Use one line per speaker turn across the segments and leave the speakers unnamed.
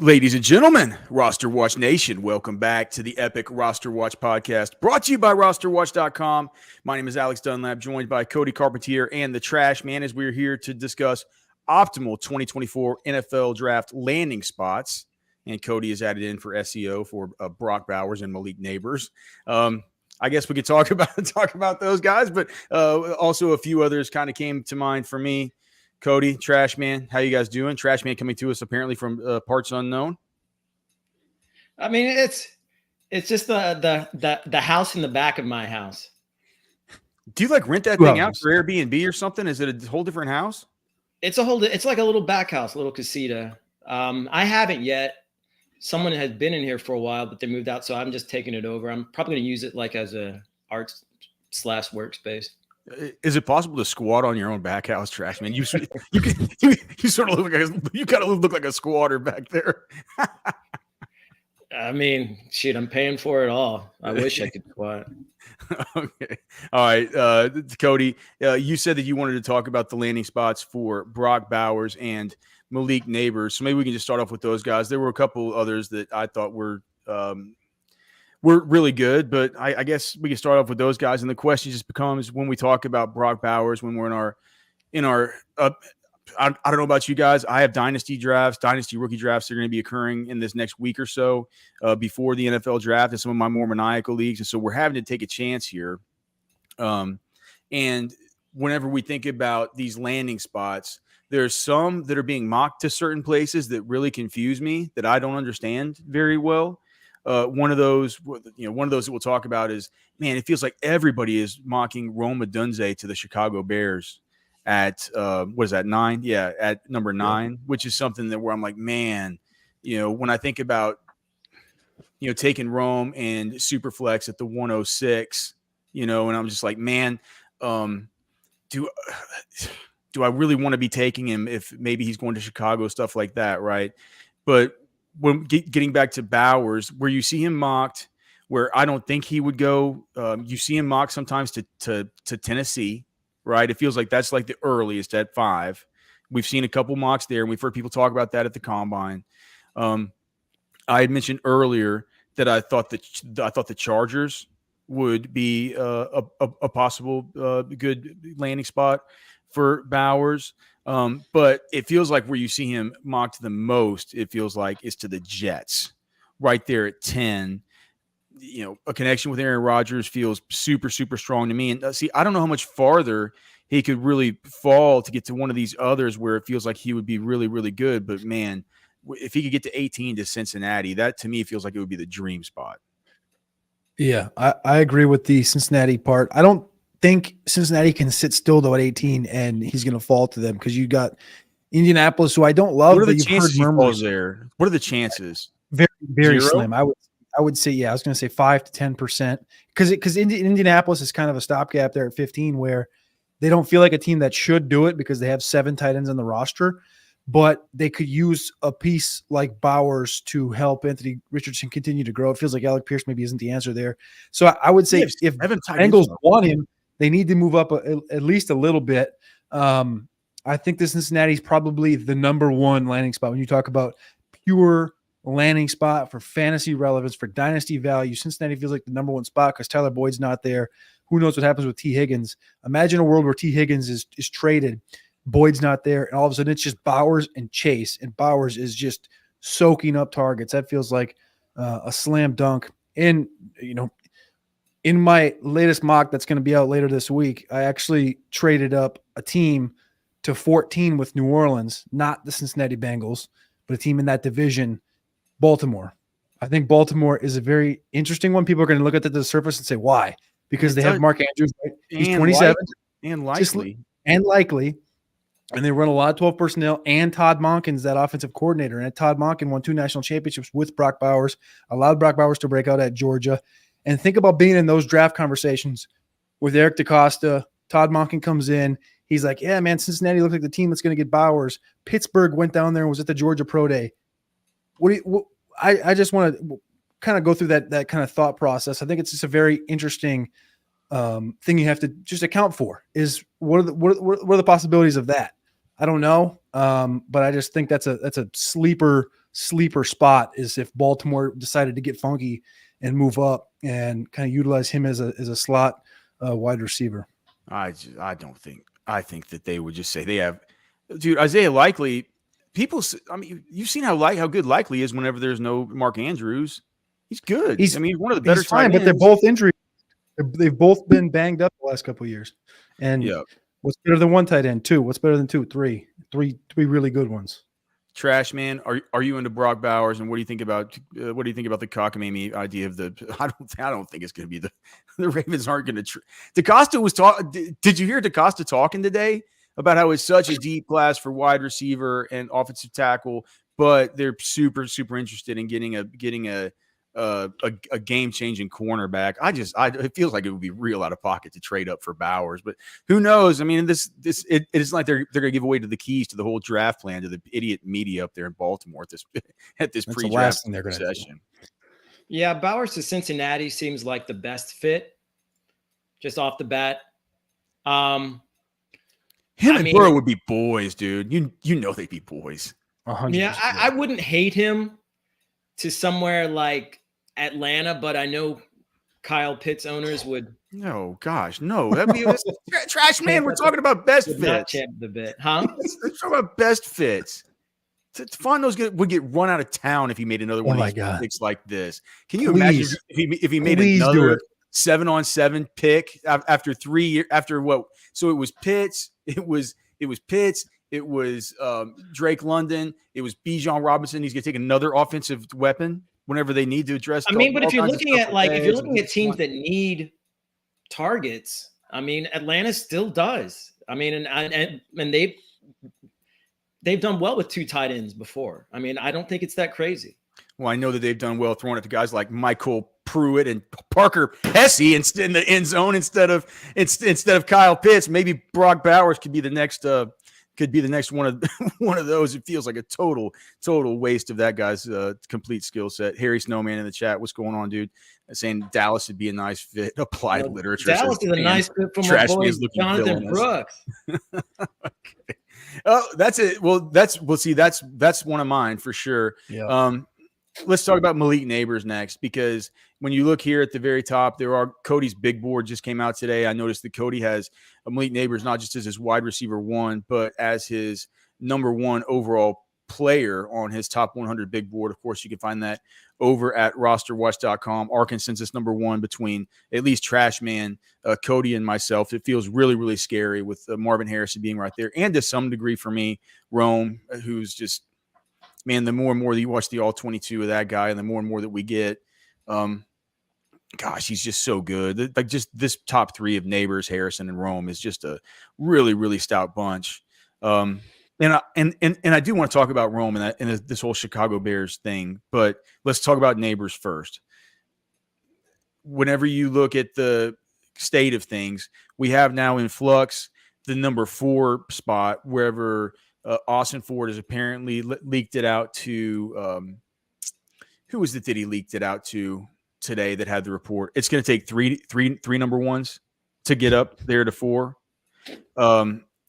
Ladies and gentlemen, Roster Watch Nation, welcome back to the epic Roster Watch podcast brought to you by RosterWatch.com. My name is Alex Dunlap, joined by Cody Carpentier and the Trashman as we're here to discuss optimal 2024 NFL draft landing spots. And Cody is added in for SEO for Brock Bowers and Malik Nabers. I guess we could talk about those guys, but also a few others kind of came to mind for me. Cody, Trashman, how you guys doing? Trashman coming to us apparently from parts unknown.
I mean, it's just the house in the back of my house.
Do you like rent that thing out for Airbnb or something? Is it a whole different house?
It's like a little back house, a little casita. I haven't yet. Someone had been in here for a while, but they moved out, so I'm just taking it over. I'm probably going to use it like as a art/workspace.
Is it possible to squat on your own back house, Trash Man? You sort of look like a squatter back there.
I mean, shit, I'm paying for it all. I wish I could squat.
Okay, all right, Cody. You said that you wanted to talk about the landing spots for Brock Bowers and Malik Nabers, so maybe we can just start off with those guys. There were a couple others that I thought were really good, but I guess we can start off with those guys. And the question just becomes, when we talk about Brock Bowers, when we're in our I don't know about you guys. I have dynasty rookie drafts that are going to be occurring in this next week or so before the NFL draft in some of my more maniacal leagues. And so we're having to take a chance here. And whenever we think about these landing spots, there's some that are being mocked to certain places that really confuse me, that I don't understand very well. One of those that we'll talk about is, man, it feels like everybody is mocking Rome Odunze to the Chicago Bears at what is that, 9? Yeah, at number 9, which is something that where I'm like, man, when I think about, taking Rome and Superflex at the 106, and I'm just like, man, do I really want to be taking him if maybe he's going to Chicago, stuff like that, right? But when getting back to Bowers, where you see him mocked, where I don't think he would go, you see him mocked sometimes to Tennessee, right? It feels like that's like the earliest at 5. We've seen a couple mocks there, and we've heard people talk about that at the combine. I had mentioned earlier that I thought the Chargers would be a possible good landing spot for Bowers. But it feels like where you see him mocked the most, it feels like is to the Jets right there at 10. A connection with Aaron Rodgers feels super, super strong to me. And see, I don't know how much farther he could really fall to get to one of these others where it feels like he would be really, really good. But man, if he could get to 18 to Cincinnati, that to me feels like it would be the dream spot.
Yeah, I agree with the Cincinnati part. I don't think Cincinnati can sit still though at 18 and he's going to fall to them, because you got Indianapolis, who I don't love.
What are the chances he falls there? What are the chances?
Very, very
0?
slim. I would say, yeah, I was going to say 5 to 10%, because Indianapolis is kind of a stopgap there at 15, where they don't feel like a team that should do it because they have 7 tight ends on the roster, but they could use a piece like Bowers to help Anthony Richardson continue to grow. It feels like Alec Pierce maybe isn't the answer there. So I would say if Bengals want him, they need to move up at least a little bit. I think the Cincinnati is probably the number 1 landing spot when you talk about pure landing spot for fantasy relevance, for dynasty value. Cincinnati feels like the number 1 spot because Tyler Boyd's not there. Who knows what happens with T. Higgins? Imagine a world where T. Higgins is traded, Boyd's not there, and all of a sudden it's just Bowers and Chase, and Bowers is just soaking up targets. That feels like a slam dunk. And in my latest mock that's going to be out later this week, I actually traded up a team to 14 with New Orleans, not the Cincinnati Bengals, but a team in that division, Baltimore. I think Baltimore is a very interesting one. People are going to look at the surface and say, why? Because they have Mark Andrews. Right? He's 27.
And likely.
And they run a lot of 12 personnel, and Todd Monken's that offensive coordinator. And Todd Monken won 2 national championships with Brock Bowers, allowed Brock Bowers to break out at Georgia. And think about being in those draft conversations with Eric DeCosta. Todd Monken comes in. He's like, yeah, man, Cincinnati looks like the team that's going to get Bowers. Pittsburgh went down there and was at the Georgia Pro Day. I just want to kind of go through that kind of thought process. I think it's just a very interesting thing you have to just account for, is what are the possibilities of that? I don't know. But I just think that's a sleeper sleeper spot is if Baltimore decided to get funky and move up and kind of utilize him as a slot wide receiver.
I think that they would just say they have, dude, Isaiah Likely. I mean, you've seen how good Likely is whenever there's no Mark Andrews. He's good. I mean, one of the better
he's fine,
tight
but they're
ends.
both injury. They've both been banged up the last couple of years. And what's better than one tight end? Two. What's better than two? Three really good ones.
Trashman, are you into Brock Bowers, and what do you think about the cockamamie idea of the? I don't think it's going to be the Ravens aren't going to. DaCosta was talking. Did you hear DaCosta talking today about how it's such a deep class for wide receiver and offensive tackle, but they're super interested in getting a game changing cornerback? It feels like it would be real out of pocket to trade up for Bowers, but who knows? I mean, it is like they're going to give away the keys to the whole draft plan to the idiot media up there in Baltimore at this pre-draft session.
Yeah, Bowers to Cincinnati seems like the best fit, just off the bat.
Him and Burrow would be boys, dude. You know they'd be boys.
100%.
Yeah, I wouldn't hate him to somewhere like Atlanta, but I know Kyle Pitts owners would.
No, gosh, no. That'd be trash man. We're talking about best fits.
Not champ the bit, huh?
Let's talk about best fits. It's fun. Those would get run out of town if he made another one of these picks like this. Can you imagine if he made another 7-on-7 pick after 3 years? After what? So it was Pitts. It was Pitts. It was Drake London. It was Bijan Robinson. He's going to take another offensive weapon whenever they need to address.
I mean, but if you're looking at teams that need targets, I mean, Atlanta still does. I mean, and they've done well with two tight ends before. I mean, I don't think it's that crazy.
Well, I know that they've done well throwing it to guys like Michael Pruitt and Parker Hesse in the end zone instead of Kyle Pitts. Maybe Brock Bowers could be the next one of those. It feels like a total waste of that guy's complete skill set. Harry Snowman in the chat, what's going on, dude? Saying Dallas would be a nice fit. Applied literature.
Dallas is a nice fit for my boy Jonathan Brooks.
Okay. Oh, that's it. Well, that's one of mine for sure.
Yeah.
Let's talk about Malik Nabers next, because when you look here at the very top, Cody's big board just came out today. I noticed that Cody has Malik Nabers not just as his wide receiver one, but as his number one overall player on his top 100 big board. Of course, you can find that over at RosterWatch.com. Our consensus number one between at least Trashman, Cody, and myself. It feels really, really scary with Marvin Harrison being right there, and to some degree for me, Rome, who's just. Man, the more and more that you watch the all 22 of that guy, and the more and more that we get, gosh, he's just so good. Like, just this top three of Nabers, Harrison, and Rome is just a really, really stout bunch. And I do want to talk about Rome and this whole Chicago Bears thing, but let's talk about Nabers first. Whenever you look at the state of things, we have now in flux the number 4 spot, wherever Austin Ford has apparently leaked it out to who was it that he leaked it out to today that had the report? It's going to take three number ones to get up there to 4.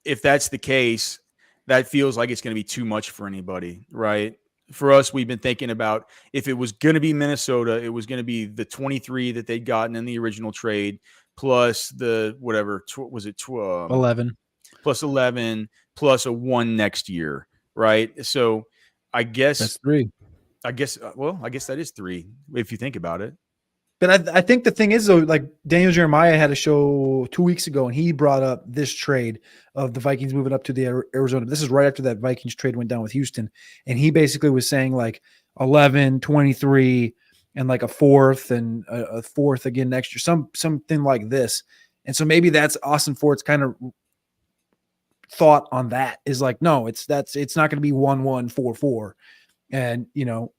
If that's the case, that feels like it's going to be too much for anybody, right? For us, we've been thinking about if it was going to be Minnesota, it was going to be the 23 that they'd gotten in the original trade plus the whatever was it
11
plus 11 plus a 1 next year, right? So I guess
that's 3.
I guess that is 3 if you think about it.
But I think the thing is, though, like Daniel Jeremiah had a show 2 weeks ago, and he brought up this trade of the Vikings moving up to the Arizona. This is right after that Vikings trade went down with Houston. And he basically was saying like 11, 23, and like a 4th and a 4th again next year, something like this. And so maybe that's Austin Ford's kind of thought on that is like, no, it's not going to be 1-1-4-4. And, you know,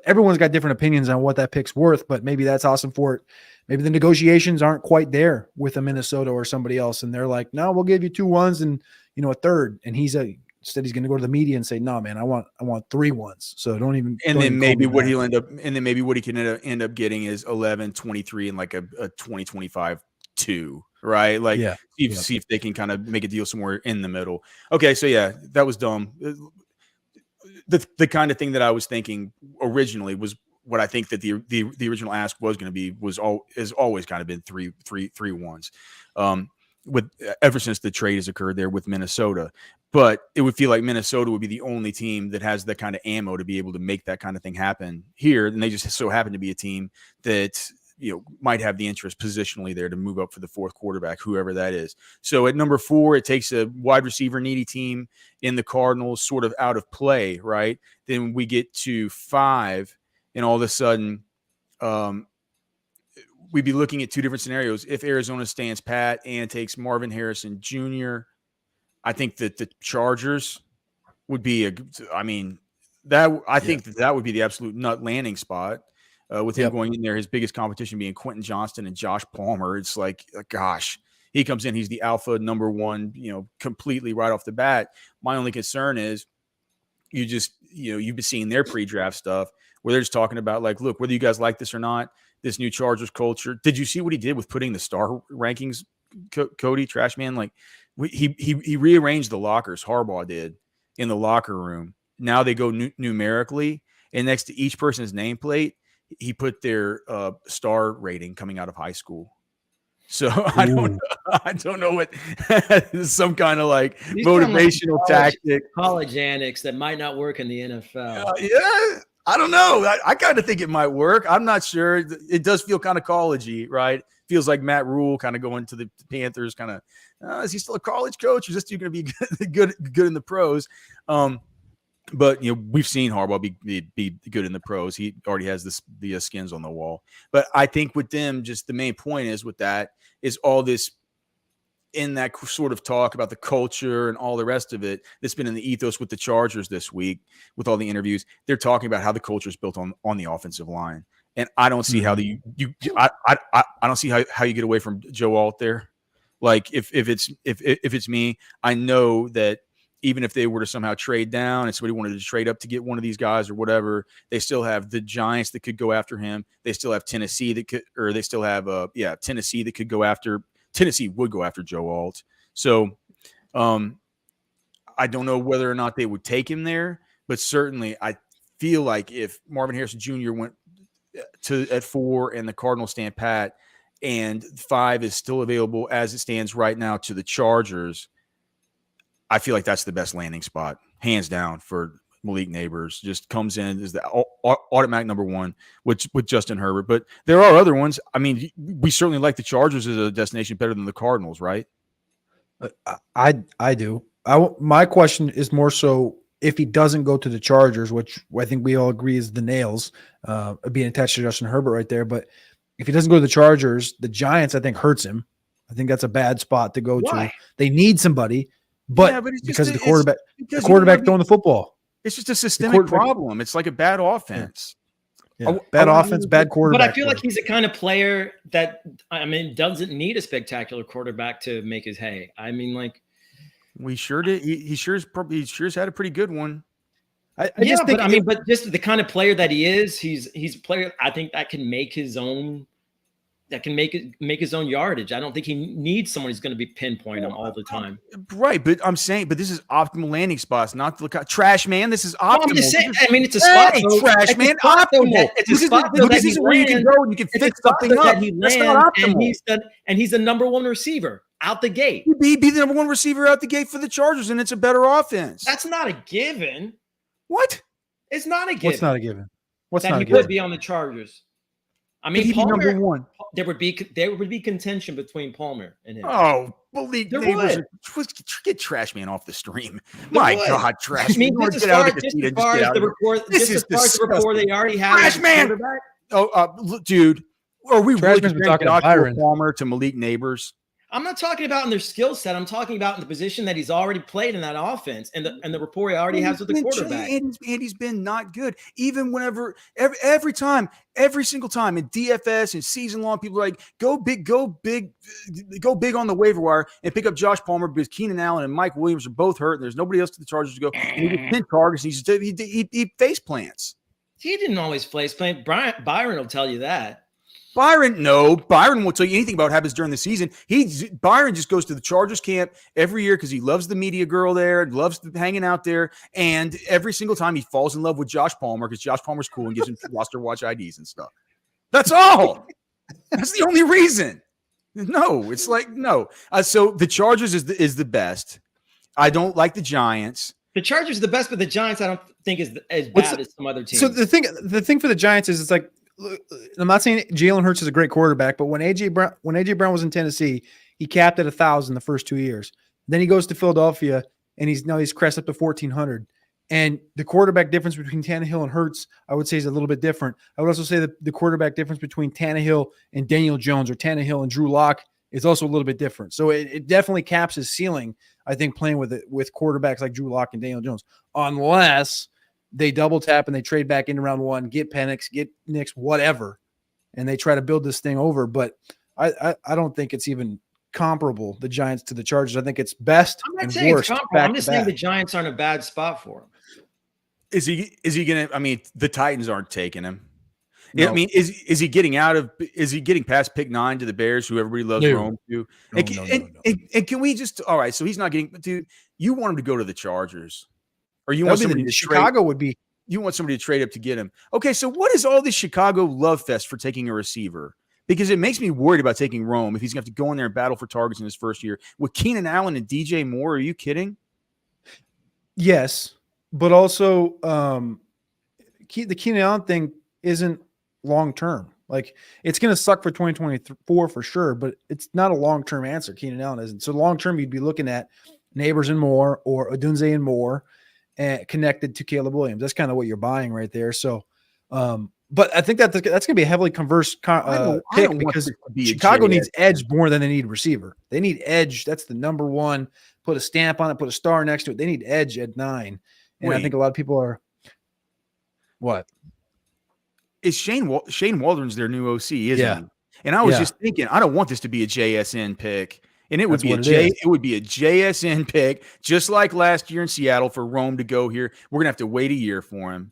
everyone's got different opinions on what that pick's worth, but maybe that's Austin Ford. Maybe the negotiations aren't quite there with a Minnesota or somebody else. And they're like, no, we'll give you 2 1s and, you know, a 3rd. And instead he's going to go to the media and say, no, man, I want 3 1s. So don't even.
And then maybe what he can end up getting is 11, 23, and like a 2025 2, right? Like, see if they can kind of make a deal somewhere in the middle. Okay. So yeah, that was dumb. the kind of thing that I was thinking originally was what I think that the original ask was going to be has always kind of been 3-1s. With ever since the trade has occurred there with Minnesota. But it would feel like Minnesota would be the only team that has that kind of ammo to be able to make that kind of thing happen here. And they just so happen to be a team that, might have the interest positionally there to move up for the fourth quarterback, whoever that is. So at number 4, it takes a wide receiver needy team in the Cardinals sort of out of play, right? Then we get to 5, and all of a sudden we'd be looking at 2 different scenarios. If Arizona stands pat and takes Marvin Harrison Jr., I think that the Chargers would be think that would be the absolute nut landing spot. With him going in there, his biggest competition being Quentin Johnston and Josh Palmer. It's like, gosh, he comes in, he's the alpha number 1, completely right off the bat. My only concern is you've been seeing their pre-draft stuff where they're just talking about like, look, whether you guys like this or not, this new Chargers culture. Did you see what he did with putting the star rankings, Cody Trashman? Like he rearranged the lockers. Harbaugh did in the locker room. Now they go numerically, and next to each person's nameplate, he put their star rating coming out of high school. So I don't know what some kind of like these motivational tactic,
college annex that might not work in the NFL.
Yeah, I don't know. I kind of think it might work. I'm not sure. It does feel kind of college-y, right? Feels like Matt Rule kind of going to the Panthers. Kind of, is he still a college coach? Or is this dude going to be good in the pros? But we've seen Harbaugh be good in the pros. He already has the skins on the wall. But I think with them, just the main point is with that is all this in that sort of talk about the culture and all the rest of it that's been in the ethos with the Chargers this week with all the interviews. They're talking about how the culture is built on the offensive line, and I don't see how I don't see how you get away from Joe Alt there. Like if it's me, I know that. Even if they were to somehow trade down and somebody wanted to trade up to get one of these guys or whatever, they still have the Giants that could go after him. They still have Tennessee that could, or they still have Tennessee that could go after. Tennessee would go after Joe Alt. So I don't know whether or not they would take him there, but certainly I feel like if Marvin Harrison Jr. went at 4 and the Cardinals stand pat and 5 is still available as it stands right now to the Chargers, I feel like that's the best landing spot, hands down, for Malik Nabers. Just comes in as the automatic number 1 with Justin Herbert. But there are other ones. I mean, we certainly like the Chargers as a destination better than the Cardinals, right?
I do. My question is more so if he doesn't go to the Chargers, which I think we all agree is the nails, being attached to Justin Herbert right there. But if he doesn't go to the Chargers, the Giants, I think, hurts him. I think that's a bad spot to go to. They need somebody. But because of the quarterback throwing the football.
It's just a systemic problem. It's like a bad offense.
Yeah. Bad offense, bad quarterback.
But I feel like he's the kind of player that, doesn't need a spectacular quarterback to make his hay. I mean, like.
We sure did. He sure has had a pretty good one.
But just the kind of player that he is, he's a player, I think, that can make his own. That can make his own yardage. I don't think he needs someone who's going to be pinpoint him all the time.
Right, but I'm saying, this is optimal landing spots, not the trash man. This is optimal.
I'm just saying, it's a spot.
Trash man, optimal.
It's a spot
this is where you can go and you can fix something up. That's not optimal.
And he's the number 1 receiver out the gate.
He'd be the number 1 receiver out the gate for the Chargers, and it's a better offense.
That's not a given.
What?
It's not a given.
What's not a given?
That he would be on the Chargers. I mean,
Palmer, number 1.
There would be contention between Palmer and him.
Oh, believe Nabers. Get Trash Man off the stream. My God, Trash Man.
Just as far as the report they already have.
Trash Man. Oh, dude. Are we really talking about Palmer to Malik Nabers?
I'm not talking about in their skill set. I'm talking about in the position that he's already played in that offense and the rapport he already has with the quarterback.
And he's been not good. Even whenever, every single time in DFS and season long, people are like, go big on the waiver wire and pick up Josh Palmer because Keenan Allen and Mike Williams are both hurt and there's nobody else to the Chargers to go. And he gets 10 targets. He face plants.
He didn't always face plant. Byron will tell you that.
Byron won't tell you anything about what happens during the season. Byron just goes to the Chargers camp every year because he loves the media girl there, loves hanging out there, and every single time he falls in love with Josh Palmer because Josh Palmer's cool and gives him RosterWatch IDs and stuff. That's all. That's the only reason. No, it's like no. So the Chargers is the best. I don't like the Giants.
The Chargers are the best, but the Giants I don't think is as bad as some other teams.
So the thing for the Giants is it's like, I'm not saying Jalen Hurts is a great quarterback, but when AJ Brown was in Tennessee, he capped at 1,000 the first 2 years. Then he goes to Philadelphia and he's crest up to 1,400. And the quarterback difference between Tannehill and Hurts, I would say, is a little bit different. I would also say that the quarterback difference between Tannehill and Daniel Jones or Tannehill and Drew Lock is also a little bit different. So it definitely caps his ceiling, I think, playing with quarterbacks like Drew Lock and Daniel Jones, unless they double tap and they trade back into round one, get Penix, get Nix, whatever, and they try to build this thing over. But I don't think it's even comparable, the Giants to the Chargers. I think it's best and worst.
I'm just saying the Giants aren't a bad spot for him.
Is he gonna? I mean, the Titans aren't taking him.
No.
I mean, is he getting past pick 9 to the Bears, who everybody loves Rome to? And can we just all right? So he's not getting. Dude, you want him to go to the Chargers, or you want somebody to
Chicago would be.
You want somebody to trade up to get him. Okay, so what is all this Chicago love fest for taking a receiver? Because it makes me worried about taking Rome if he's going to have to go in there and battle for targets in his first year with Keenan Allen and DJ Moore. Are you kidding?
Yes, but also the Keenan Allen thing isn't long term. Like, it's going to suck for 2024 for sure, but it's not a long term answer. Keenan Allen isn't. So long term, you'd be looking at Nabers and Moore or Odunze and Moore, connected to Caleb Williams. That's kind of what you're buying right there. So, but I think that's going to be a heavily converse pick because Chicago needs edge more than they need receiver. They need edge. That's the number one. Put a stamp on it. Put a star next to it. They need edge at 9. And I think a lot of people are. What?
Is Shane Waldron's their new OC, isn't he? And I was just thinking, I don't want this to be a JSN pick. And it would be it would be a JSN pick, just like last year in Seattle for Rome to go here. We're gonna have to wait a year for him.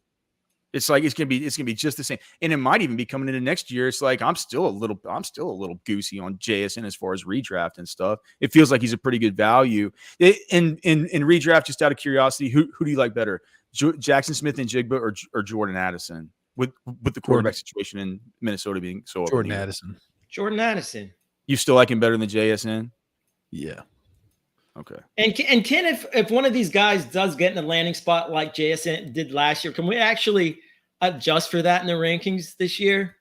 It's like it's gonna be just the same. And it might even be coming into next year. It's like I'm still a little goosey on JSN as far as redraft and stuff. It feels like he's a pretty good value. In redraft, just out of curiosity, who do you like better? Jackson Smith and Jigba or Jordan Addison? With the quarterback situation in Minnesota being so
Jordan
Addison.
You still like him better than JSN?
Yeah.
Okay.
And Ken, if one of these guys does get in a landing spot like JSN did last year, can we actually adjust for that in the rankings this year?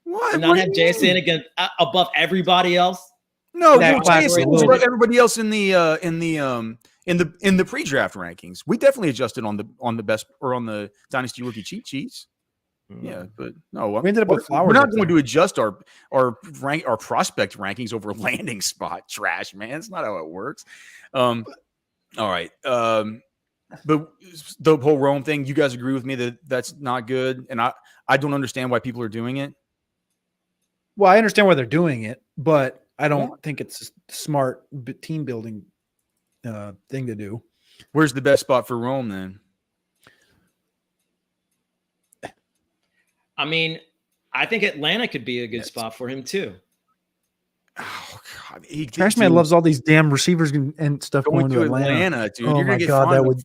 What?
And not have JSN again above everybody else?
No, JSN was above everybody else in the pre-draft rankings. We definitely adjusted on the best or on the Dynasty rookie cheat sheets. Yeah, but no,
we ended up with Flowers.
We're not going to adjust our prospect rankings over landing spot. Trash, man. It's not how it works. All right. But the whole Rome thing, you guys agree with me that that's not good, and I don't understand why people are doing it.
Well, I understand why they're doing it, but I don't think it's a smart team building thing to do.
Where's the best spot for Rome then?
I mean, I think Atlanta could be a good spot for him too.
Oh God,
Trashman loves all these damn receivers and stuff going to Atlanta,
dude. You're gonna get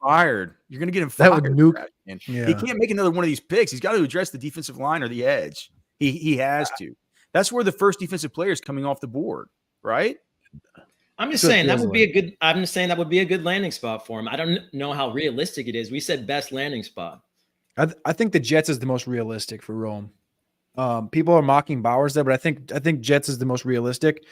fired. You're gonna get him fired.
That would nuke.
He can't make another one of these picks. He's got to address the defensive line or the edge. He has to. That's where the first defensive player is coming off the board, right?
I'm just saying that would be a good. I'm just saying that would be a good landing spot for him. I don't know how realistic it is. We said best landing spot.
I think the Jets is the most realistic for Rome. People are mocking Bowers there, but I think Jets is the most realistic.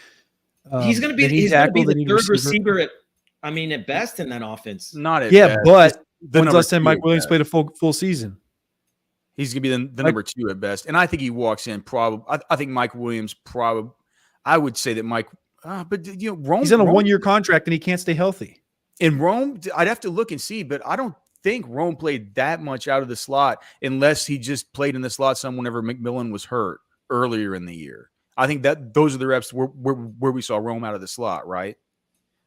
He's going to be the third receiver at best in that offense.
Not at
best. But
when's
last time Mike Williams played a full season?
He's going to be the number 2 at best, and I think he walks in probably. I think Mike Williams probably. I would say that Mike, but Rome.
He's on a 1-year contract and he can't stay healthy.
In Rome, I'd have to look and see, but I don't think Rome played that much out of the slot unless he just played in the slot some whenever McMillan was hurt earlier in the year. I think that those are the reps where we saw Rome out of the slot, right?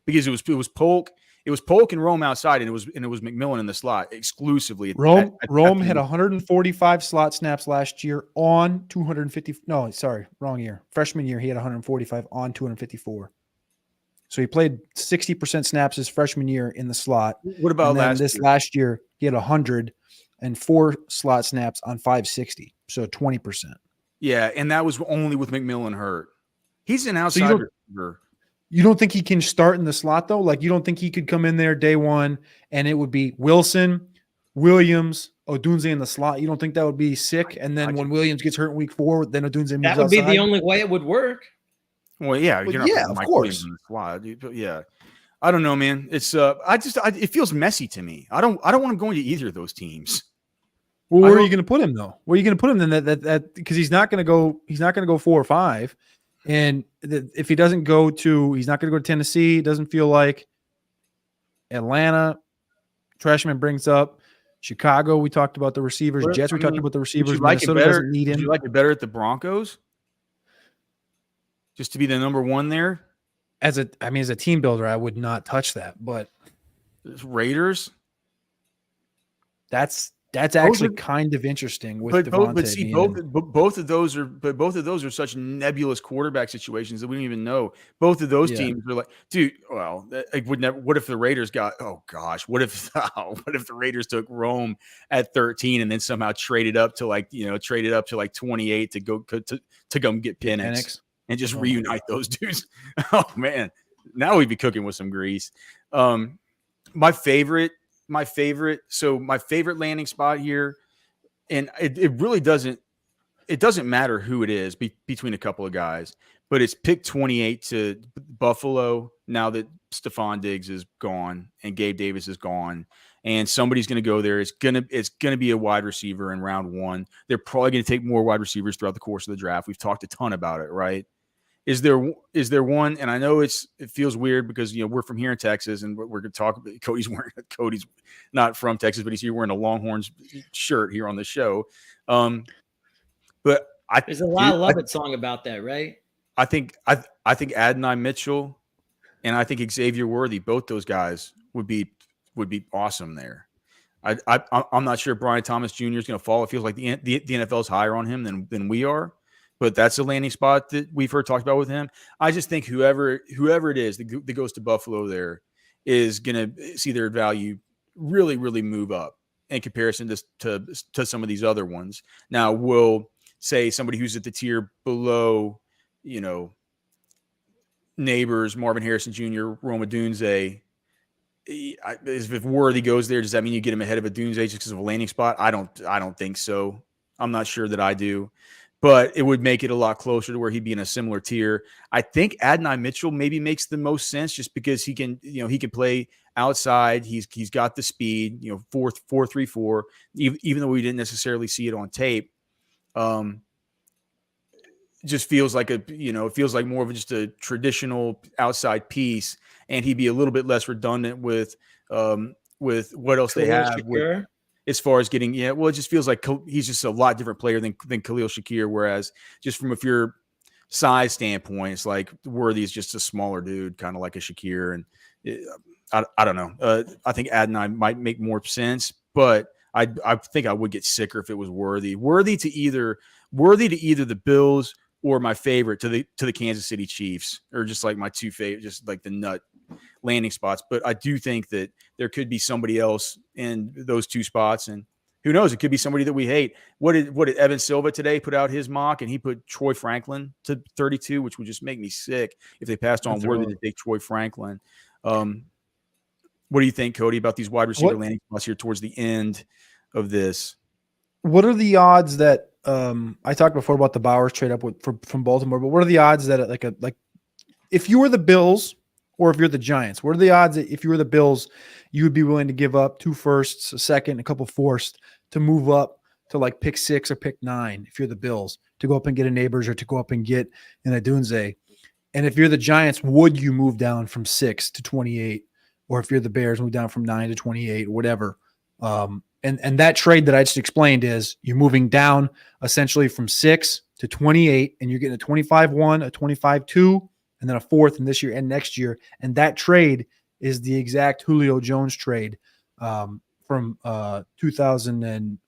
Because it was Polk It was Polk and Rome outside, and it was McMillan in the slot exclusively.
Rome had 145 slot snaps last year on 250. No, sorry, wrong year. Freshman year, he had 145 on 254. So he played 60% snaps his freshman year in the slot.
What about
last year? He had 104 slot snaps on 560, so 20%.
Yeah, and that was only with McMillan hurt. He's an outside receiver.
You don't think he can start in the slot, though? Like, you don't think he could come in there day one and it would be Wilson, Williams, Odunze in the slot? You don't think that would be sick? And then when Williams gets hurt in week 4, then Odunze moves
That would be
outside?
the only way it would work.
Well, yeah. You're not
of
Mike
course.
Williams in the slot. Yeah. I don't know, man. It's it feels messy to me. I don't want him going to either of those teams.
Well, where are you going to put him, though? Where are you going to put him then? That because he's not going to go 4 or 5. And if he doesn't go to, he's not going to go to Tennessee. It doesn't feel like Atlanta. Trashman brings up Chicago. We talked about the receivers. Jets. We talked about the receivers. Minnesota doesn't need him.
Would you like it better at the Broncos? Just to be the number 1 there?
As a team builder, I would not touch that. But
Raiders.
That's actually kind of interesting with Devontae.
But see, both of those are such nebulous quarterback situations that we don't even know. Both of those teams are like, dude. Well, what if the Raiders got? Oh gosh, what if the Raiders took Rome at 13 and then somehow traded up to like 28 to go get Penix and just reunite those dudes? Oh man, now we'd be cooking with some grease. My favorite landing spot here, and it really doesn't matter who it is between a couple of guys, but it's pick 28 to Buffalo now that Stephon Diggs is gone and Gabe Davis is gone, and somebody's going to go there. It's gonna be a wide receiver in round 1. They're probably going to take more wide receivers throughout the course of the draft. We've talked a ton about it, right? Is there one? And I know it feels weird because we're from here in Texas, and we're going to talk about Cody's not from Texas, but he's here wearing a Longhorns shirt here on the show. But
there's a lot of Love It song about that, right?
I think Adonai Mitchell and I think Xavier Worthy, both those guys would be awesome there. I'm not sure Brian Thomas Jr. is going to fall. It feels like the NFL is higher on him than we are. But that's a landing spot that we've heard talked about with him. I just think whoever it is that goes to Buffalo there is going to see their value really, really move up in comparison to some of these other ones. Now, we'll say somebody who's at the tier below, Nabers, Marvin Harrison Jr., Rome Odunze. If Worthy goes there, does that mean you get him ahead of Odunze just because of a landing spot? I don't think so. I'm not sure that I do. But it would make it a lot closer to where he'd be in a similar tier. I think Adonai Mitchell maybe makes the most sense just because he can play outside. He's got the speed, 4.34, even though we didn't necessarily see it on tape. Just feels like it feels like more of just a traditional outside piece, and he'd be a little bit less redundant with what else they have. As far as getting, it just feels like he's just a lot different player than Khalil Shakir. Whereas just from a pure size standpoint, it's like Worthy is just a smaller dude, kind of like a Shakir. And I don't know. I think Adonai might make more sense, but I think I would get sicker if it was Worthy to either the Bills or my favorite to the Kansas City Chiefs, or just like my two favorite, just like the nut landing spots. But I do think that there could be somebody else in those two spots, and who knows, it could be somebody that we hate. What did Evan Silva today put out his mock, and he put Troy Franklin to 32, which would just make me sick if they passed on Worthy to take Troy Franklin. What do you think, Cody, about these wide receiver landing spots here towards the end of this?
What are the odds that I talked before about the Bowers trade up from Baltimore, but what are the odds that like if you were the Bills or if you're the Giants, what are the odds that if you were the Bills, you would be willing to give up 2 firsts, a second, a couple fourths to move up to like pick 6 or pick 9 if you're the Bills, to go up and get a Nabers or to go up and get an Odunze? And if you're the Giants, would you move down from 6 to 28? Or if you're the Bears, move down from 9 to 28, whatever. And that trade that I just explained is you're moving down essentially from 6 to 28, and you're getting a 25-1, a 25-2, and then a 4th in this year and next year. And that trade is the exact Julio Jones trade from 2000 and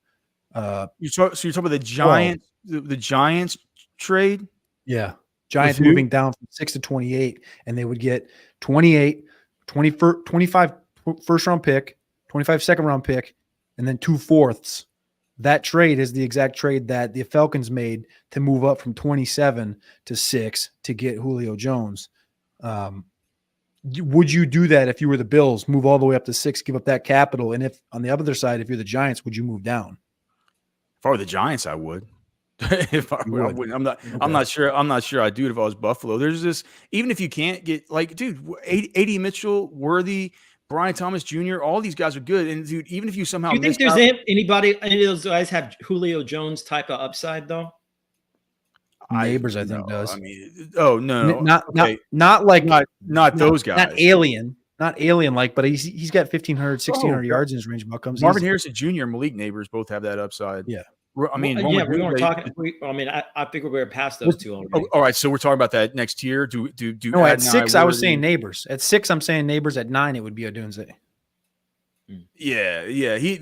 so you're talking about the Giants, the Giants trade?
Yeah. Giants moving down from 6 to 28, and they would get 28, 25 first round pick, 25 second round pick, and then 2 fourths. That trade is the exact trade that the Falcons made to move up from 27 to 6 to get Julio Jones. Would you do that if you were the Bills, move all the way up to 6, give up that capital? And if on the other side, if you're the Giants, would you move down?
If I were the Giants, I would. If I wouldn't, I'm not sure I'd do it if I was Buffalo. There's this, even if you can't get like, dude, AD Mitchell, Worthy, Brian Thomas Jr., all these guys are good. And dude, even if you somehow,
do you think there's any of those guys have Julio Jones type of upside though?
Nabers, I think does.
I mean, no,
not like
those guys,
not alien like, but he's got 1,500, 1,600 yards in his range of outcomes.
Marvin Harrison Jr., Malik Nabers both have that upside.
Yeah.
I mean,
we weren't talking. I figured we were past those two already.
All right, so we're talking about that next tier.
No, at 6, I was saying Nabers. At 6, I'm saying Nabers. At 9, it would be Odunze.
Yeah. He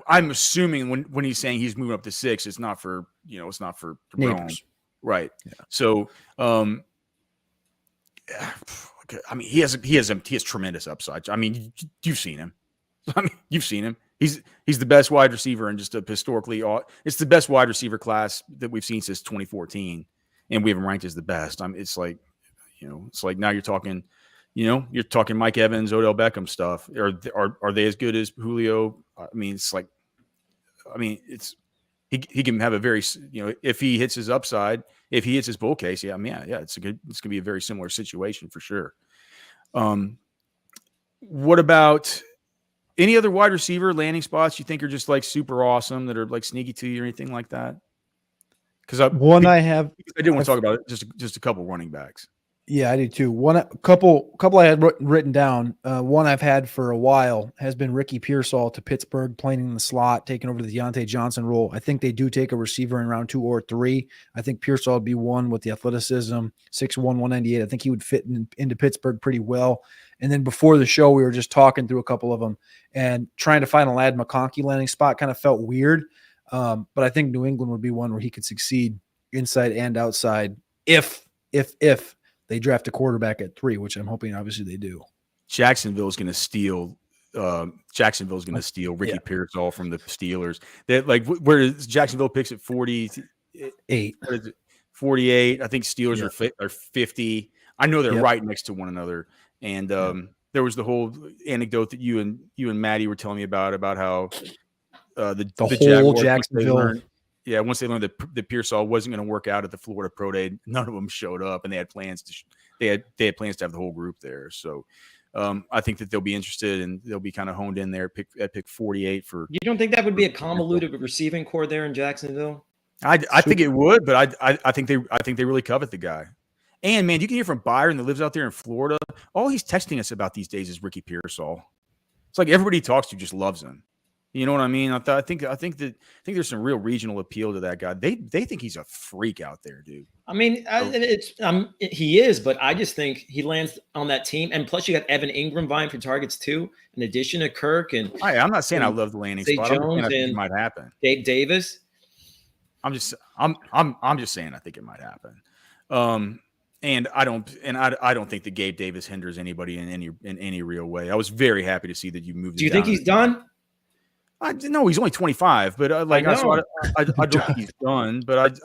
I'm assuming when he's saying he's moving up to 6, it's not for
Nabers,
right? Yeah. So, I mean, he has tremendous upside. I mean, you've seen him. He's the best wide receiver and just it's the best wide receiver class that we've seen since 2014, and we have him ranked as the best. It's like now you're talking Mike Evans, Odell Beckham stuff. Are they as good as Julio? I mean, he can have a very, if he hits his upside, if he hits his bull case, it's gonna be a very similar situation for sure. What about any other wide receiver landing spots you think are just like super awesome that are like sneaky to you or anything like that? Because I didn't want to talk about it. Just a couple running backs.
Yeah, I do too. A couple I had written down. One I've had for a while has been Ricky Pearsall to Pittsburgh, playing in the slot, taking over the Deontay Johnson role. I think they do take a receiver in round 2 or 3. I think Pearsall would be one with the athleticism, 6'1", 198. I think he would fit into Pittsburgh pretty well. And then before the show, we were just talking through a couple of them and trying to find a Ladd McConkey landing spot kind of felt weird. But I think New England would be one where he could succeed inside and outside if they draft a quarterback at 3, which I'm hoping obviously they do.
Jacksonville's going to steal Ricky Pearsall from the Steelers. That where is Jacksonville picks at 48? 48. I think Steelers are 50. I know they're right next to one another. And there was the whole anecdote that you and Maddie were telling me about how the whole
Jacksonville.
Once they learned that Pearsall wasn't going to work out at the Florida Pro Day, none of them showed up, and they had plans to have the whole group there. So I think that they'll be interested, and they'll be kind of honed in there at pick 48 for.
You don't think that would be a convoluted receiving core there in Jacksonville?
I think it would, but I think they really covet the guy. And man, you can hear from Byron that lives out there in Florida. All he's texting us about these days is Ricky Pearsall. It's like everybody he talks to just loves him. You know what I mean? I think there's some real regional appeal to that guy. They think he's a freak out there, dude.
I mean, he is, but I just think he lands on that team. And plus, you got Evan Ingram vying for targets too, in addition to Kirk and.
I'm not saying I love the landing spot.
Jones
I think it might happen.
Dave Davis.
I'm just saying I think it might happen. And I don't think that Gabe Davis hinders anybody in any real way. I was very happy to see that you moved.
Do you think he's done?
No, he's only 25, but I don't think he's done. But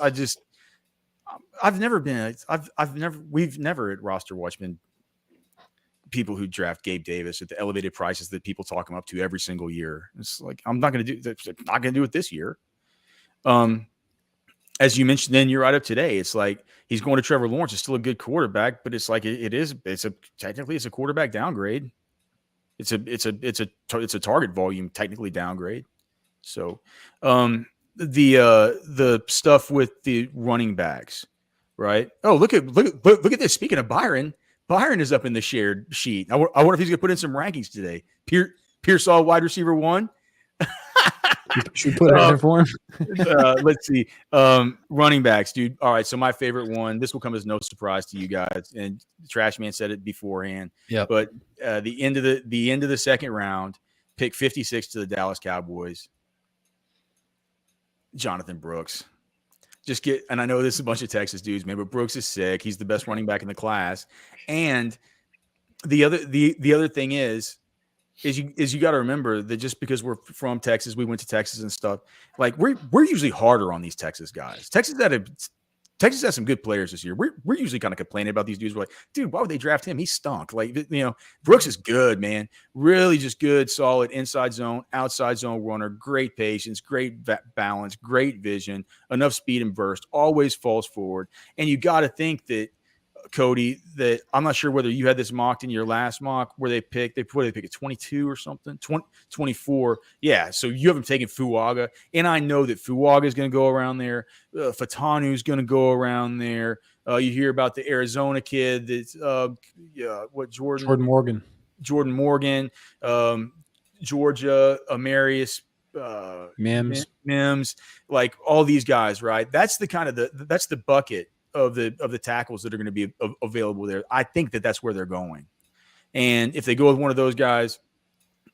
we've never at RosterWatch been people who draft Gabe Davis at the elevated prices that people talk him up to every single year. It's like, I'm not going to do it this year. As you mentioned, then you're right up today. It's like he's going to Trevor Lawrence. Is still a good quarterback, but it's like technically it's a quarterback downgrade. It's a target volume technically downgrade. So the stuff with the running backs, right? Oh, look at this. Speaking of Byron is up in the shared sheet. I wonder if he's gonna put in some rankings today. Pearsall wide receiver 1.
Should we put it in there for him?
Let's see. Running backs, dude. All right. So my favorite one, this will come as no surprise to you guys. And Trashman said it beforehand.
Yeah.
But the end of the second round, pick 56 to the Dallas Cowboys. Jonathan Brooks. And I know this is a bunch of Texas dudes, man, but Brooks is sick. He's the best running back in the class. And the other thing is you got to remember that just because we're from Texas, we went to Texas and stuff. Like we're usually harder on these Texas guys. Texas has some good players this year. We're usually kind of complaining about these dudes. We're like, dude, why would they draft him? He stunk. Like, Brooks is good, man. Really just good, solid inside zone, outside zone runner. Great patience, great balance, great vision, enough speed and burst. Always falls forward. And you got to think that, Cody, that I'm not sure whether you had this mocked in your last mock where they pick at 22 or something, 24. Yeah. So you haven't taken Fuaga. And I know that Fuaga is going to go around there. Fatanu is going to go around there. You hear about the Arizona kid that's Jordan
Morgan,
Georgia, Amarius, Mims, like all these guys, right? That's the bucket of the tackles that are going to be available there. I think that's where they're going. And if they go with one of those guys,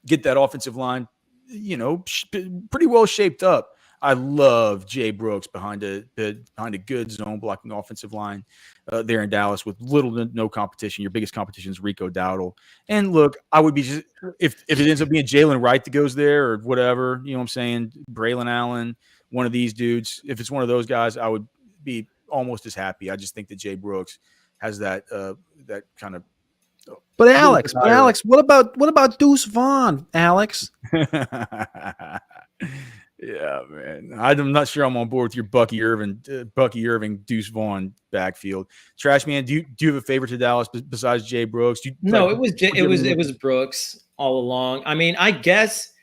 get that offensive line, pretty well shaped up. I love Jay Brooks behind a good zone blocking offensive line there in Dallas with little to no competition. Your biggest competition is Rico Dowdle. And look, I would be just if it ends up being Jalen Wright that goes there or whatever, you know what I'm saying, Braylon Allen, one of these dudes. If it's one of those guys, I would be almost as happy. I just think that Jay Brooks has that kind of.
But Alex, what about Deuce Vaughn, Alex?
Yeah, man. I'm not sure I'm on board with your Bucky Irving, Deuce Vaughn backfield. Trashman, do you have a favorite to Dallas besides Jay Brooks? It
was Brooks all along. I mean, I guess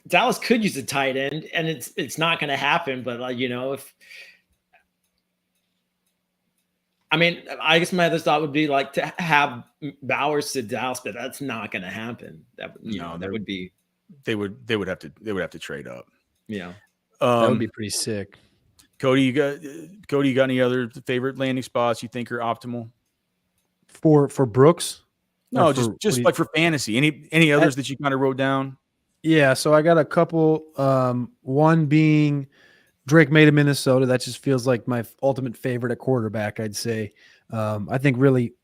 Dallas could use a tight end, and it's not going to happen. But I guess my other thought would be like to have Bowers to Dallas, but that's not going to happen. They would have to trade up.
Yeah, that would be pretty sick.
Cody, you got any other favorite landing spots you think are optimal
for Brooks?
No, just like for fantasy. Any others that you kind of wrote down?
Yeah, so I got a couple. One being Drake May to Minnesota. That just feels like my ultimate favorite at quarterback, I'd say. I think really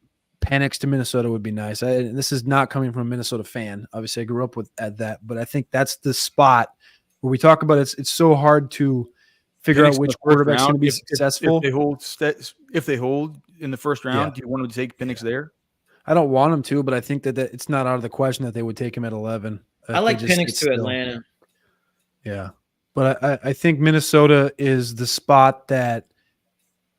Penix to Minnesota would be nice. This is not coming from a Minnesota fan. Obviously, I grew up at that, but I think that's the spot where we talk about it's so hard to figure out which quarterback's going to be successful.
If they hold in the first round, do you want them to take Penix there?
I don't want them to, but I think that it's not out of the question that they would take him at 11.
I like Penix to Atlanta.
Yeah. But I think Minnesota is the spot that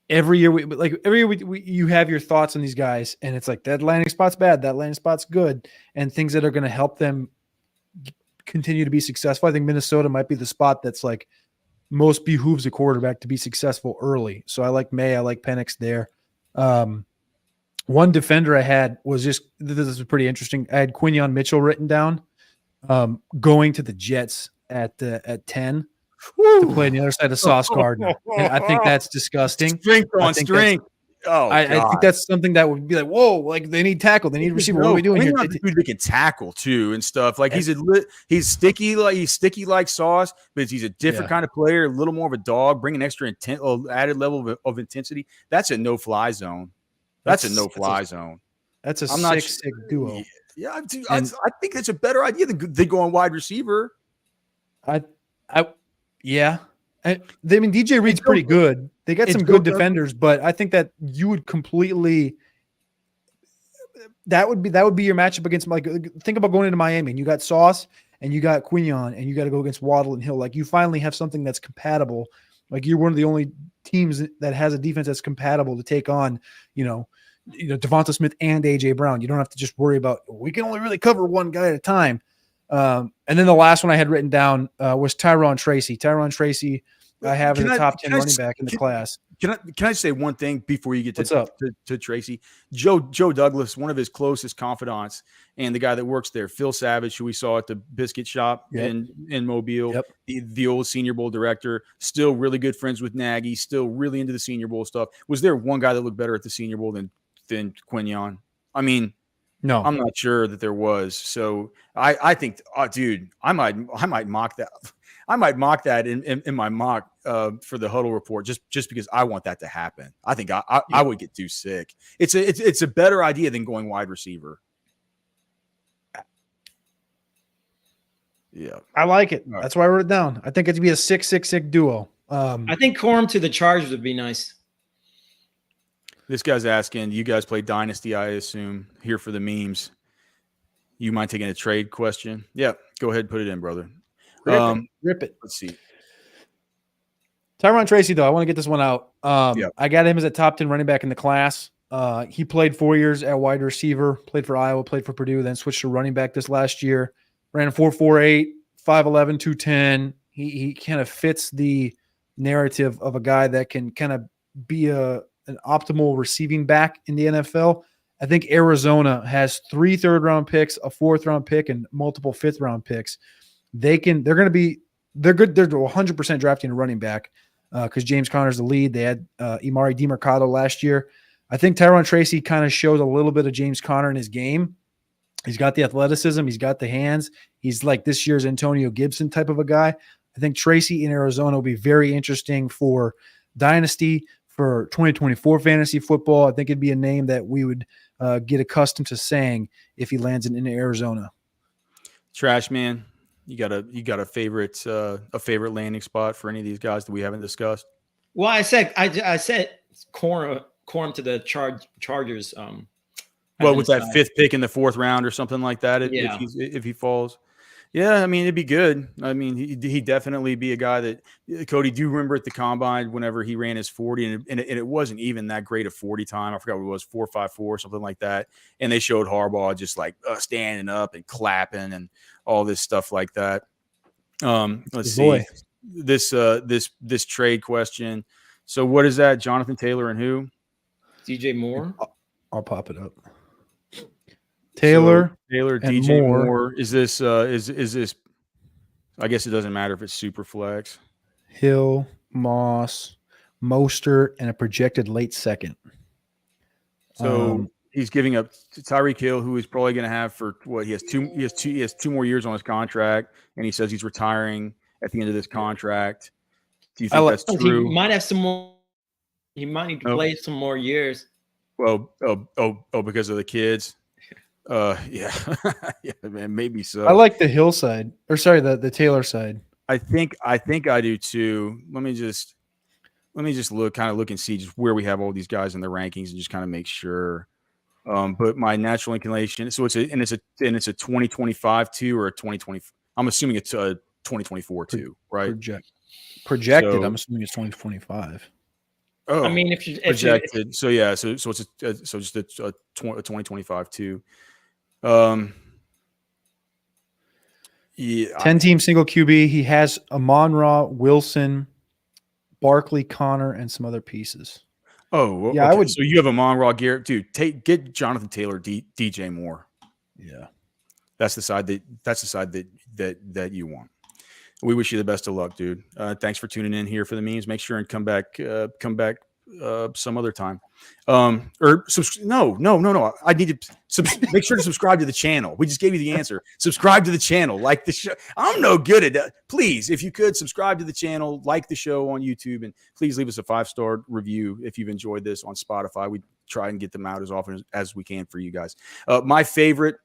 every year you have your thoughts on these guys, and it's like that landing spot's bad, that landing spot's good, and things that are going to help them continue to be successful. I think Minnesota might be the spot that's like most behooves a quarterback to be successful early. So I like May, I like Penix there. One defender I had was this is pretty interesting. I had Quinyon Mitchell written down. Going to the Jets at 10 to play on the other side of Sauce Gardner. And I think that's disgusting.
Strength on strength.
I think that's something that would be like, whoa, like they need tackle, they need receiver. What are we doing here?
Dude, they can tackle too and stuff. Like he's sticky like Sauce, but he's a different kind of player, a little more of a dog, bringing extra added level of intensity. That's a no-fly zone. That's a no-fly zone.
That's a sick duo.
Yeah, I think that's a better idea than they go on wide receiver.
DJ Reed's pretty good. They got some good defenders, but I think that you would completely that would be your matchup against, like, think about going into Miami and you got Sauce and you got Quinyon and you got to go against Waddle and Hill. Like you finally have something that's compatible. Like you're one of the only teams that has a defense that's compatible to take on, Devonta Smith and AJ Brown. You don't have to just worry about, we can only really cover one guy at a time. And then the last one I had written down was Tyron Tracy. Tyron Tracy I have as a top 10 running back in the class.
Can I say one thing before you get to Tracy? Joe Douglas, one of his closest confidants, and the guy that works there, Phil Savage, who we saw at the biscuit shop in Mobile, the old Senior Bowl director, still really good friends with Nagy, still really into the Senior Bowl stuff. Was there one guy that looked better at the Senior Bowl than Quignon? I mean, no, I'm not sure that there was. So I think, dude, I might mock that. I might mock that in my mock for the huddle report just because I want that to happen. I think I would get too sick. It's a better idea than going wide receiver. Yeah, I
like it. That's why I wrote it down. I think it'd be a 6-6-6 duo.
I think Corum to the Chargers would be nice.
This guy's asking, you guys play Dynasty, I assume, here for the memes. You mind taking a trade question? Yeah, go ahead and put it in, brother.
Rip it.
Let's see.
Tyron Tracy, though, I want to get this one out. I got him as a top 10 running back in the class. He played 4 years at wide receiver, played for Iowa, played for Purdue, then switched to running back this last year. Ran a 4.48, 5'11", 210. He kind of fits the narrative of a guy that can kind of be an optimal receiving back in the NFL. I think Arizona has 3 third-round picks, a 4th-round pick, and multiple 5th-round picks. They're good. They're 100% drafting a running back because James Conner's the lead. They had Imari DiMercado last year. I think Tyron Tracy kind of shows a little bit of James Conner in his game. He's got the athleticism. He's got the hands. He's like this year's Antonio Gibson type of a guy. I think Tracy in Arizona will be very interesting for Dynasty, for 2024 fantasy football. I think it'd be a name that we would get accustomed to saying if he lands in Arizona.
Trashman, you got a favorite landing spot for any of these guys that we haven't discussed?
Well, I said Corum to the Chargers.
Well, with that 5th pick in the 4th round or something like that, if he falls. Yeah, I mean, it'd be good. I mean, he'd definitely be a guy that Cody, do you remember at the combine whenever he ran his 40 and it wasn't even that great a 40 time. I forgot what it was, 4.54, something like that. And they showed Harbaugh just like standing up and clapping and all this stuff like that. Let's see this trade question. So what is that? Jonathan Taylor and who?
DJ Moore.
I'll pop it up. Taylor,
DJ Moore. Is this? Is this? I guess it doesn't matter if it's super flex.
Hill, Moss, Mostert, and a projected late 2nd.
So he's giving up Tyreek Hill, who he's probably going to have for what he has 2 more years on his contract, and he says he's retiring at the end of this contract. Do you think that's true?
He might have some more. He might need to play some more years.
Well, because of the kids. Yeah, man, maybe so.
I like the Hill side, or sorry, the Taylor side.
I think I do too. Let me just look and see just where we have all these guys in the rankings and just kind of make sure. But my natural inclination, so it's a 2025 2 or a 2020. I'm assuming it's a 2024 2, right?
Projected. I'm assuming it's 2025.
Oh, I mean, if
projected. So it's just a 2025 2.
10-team single QB. He has Amon-Ra, Wilson, Barkley, Connor, and some other pieces.
Oh, yeah. Okay. I would. So you have Amon-Ra, Garrett, dude. Get Jonathan Taylor, DJ Moore.
Yeah,
that's the side that you want. We wish you the best of luck, dude. Thanks for tuning in here for the memes. Make sure and come back some other time. No. I need to make sure to subscribe to the channel. We just gave you the answer. Subscribe to the channel. Like the show. I'm no good at that. Please, if you could subscribe to the channel, like the show on YouTube, and please leave us a 5-star review if you've enjoyed this on Spotify. We try and get them out as often as we can for you guys. My favorite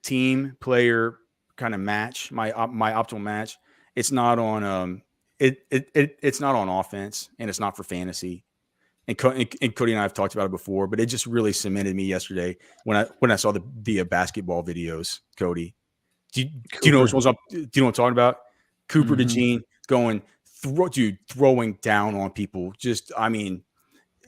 team player kind of match, my optimal match. It's not on it's not on offense, and it's not for fantasy. And Cody and I have talked about it before, but it just really cemented me yesterday when I saw the basketball videos. Cody, do you know which ones do you know what I'm talking about? Cooper DeJean going throwing down on people. Just, I mean,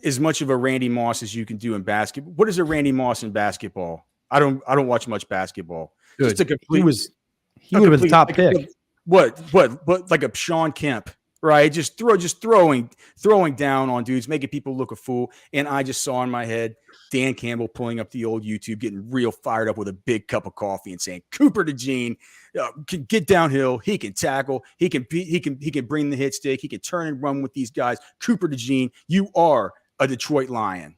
as much of a Randy Moss as you can do in basketball. What is a Randy Moss in basketball? I don't watch much basketball.
Good. Just a complete. He would have been the top pick.
What like a Sean Kemp, right? Just throwing down on dudes, making people look a fool. And I just saw in my head Dan Campbell pulling up the old YouTube, getting real fired up with a big cup of coffee and saying, Cooper DeJean can get downhill. He can tackle. He can bring the hit stick. He can turn and run with these guys. Cooper DeJean, you are a Detroit Lion.